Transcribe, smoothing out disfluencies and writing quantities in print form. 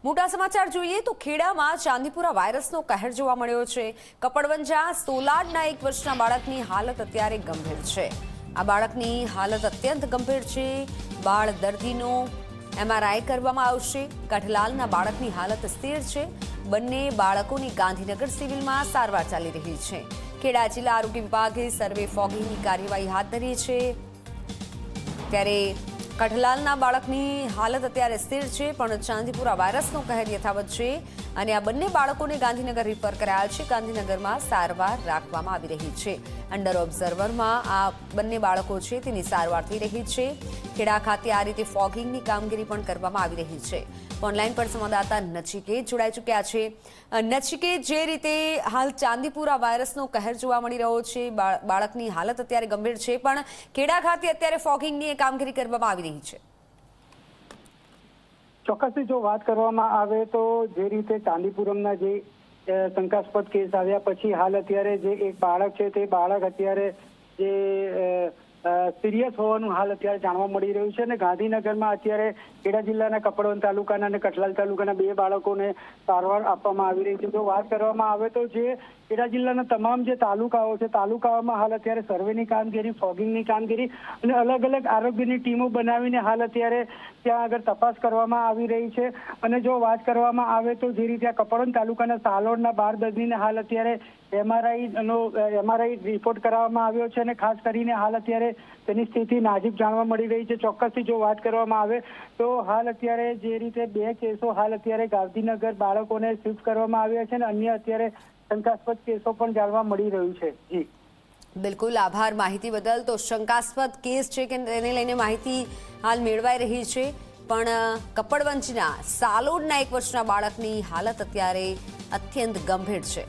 મોટા સમાચાર જોઈએ તો ખેડામાં ચાંદીપુરા વાયરસનો કહેર જોવા મળ્યો છે। કપડવંજા સોલાડના 1 વર્ષના બાળકની હાલત અત્યારે ગંભીર છે। આ બાળકની હાલત અત્યંત ગંભીર છે। બાળ દર્દીનો MRI કરવામાં આવશે। કઠલાલના બાળકની હાલત સ્થિર છે। બંને બાળકોની ગાંધીનગર સિવિલમાં સારવાર ચાલી રહી છે। ખેડા જિલ્લા આરોગ્ય વિભાગે સર્વે ફોગિંગની કાર્યવાહી હાથ ધરી છે। ત્યારે કઠલાલના બાળકની હાલત અત્યારે સ્થિર છે, પણ ચાંદીપુરા વાયરસનો કહેર યથાવત છે અને આ બંને બાળકોને ગાંધીનગર રિફર કરાયા છે। ગાંધીનગરમાં સારવાર રાખવામાં આવી રહી છે। અંડર ઓબ્ઝર્વરમાં આ બંને બાળકો છે તેની સારવાર થઈ રહી છે। ખેડા ખાતે આ રીતે ફોગિંગની કામગીરી પણ કરવામાં આવી રહી છે। ઓનલાઈન પર સંવાદદાતા નચિકેત જોડાઈ ચૂક્યા છે। નચિકેત, જે રીતે હાલ ચાંદીપુરા વાયરસનો કહેર જોવા મળી રહ્યો છે, બાળકની હાલત અત્યારે ગંભીર છે, પણ ખેડા ખાતે અત્યારે ફોગિંગની કામગીરી કરવામાં આવી રહી છે। ચોક્કસથી જો વાત કરવામાં આવે તો જે રીતે ચાંદીપુરમના જે શંકાસ્પદ કેસ આવ્યા પછી હાલ અત્યારે જે એક બાળક છે તે બાળક અત્યારે જે સિરિયસ હોવાનું હાલ અત્યારે જાણવા મળી રહ્યું છે અને ગાંધીનગરમાં અત્યારે ખેડા જિલ્લાના કપડવંજ તાલુકાના અને કઠલાલ તાલુકાના 2 બાળકોને સારવાર આપવામાં આવી રહી છે। જો વાત કરવામાં આવે તો જે ખેડા જિલ્લાના તમામ જે તાલુકાઓ છે, તાલુકાઓમાં હાલ અત્યારે સર્વેની કામગીરી, ફોગિંગની કામગીરી અને અલગ અલગ આરોગ્યની ટીમો બનાવીને હાલ અત્યારે ત્યાં આગળ તપાસ કરવામાં આવી રહી છે। અને જો વાત કરવામાં આવે તો જે રીતે આ કપડવંજ તાલુકાના સાલોડના 12 દર્દીને હાલ અત્યારે MRI રિપોર્ટ કરાવવામાં આવ્યો છે અને ખાસ કરીને હાલ અત્યારે તેની સ્થિતિ નાજુક જાણવા મળી રહી છે। ચોક્કસથી જો વાત કરવામાં આવે તો હાલ અત્યારે જે રીતે 2 કેસો હાલ અત્યારે ગાંધીનગર બાળકોને શિફ્ટ કરવામાં આવ્યા છે અને અન્ય અત્યારે શંકાસ્પદ કેસો પણ જાણવા મળી રહ્યું છે। જી બિલકુલ, આભાર માહિતી બદલ। તો શંકાસ્પદ કેસ છે કે તેને લઈને માહિતી હાલ મેળવાઈ રહી છે, પણ કપડવંજના સાલોડના 1 વર્ષના બાળકની હાલત અત્યારે અત્યંત ગંભીર છે।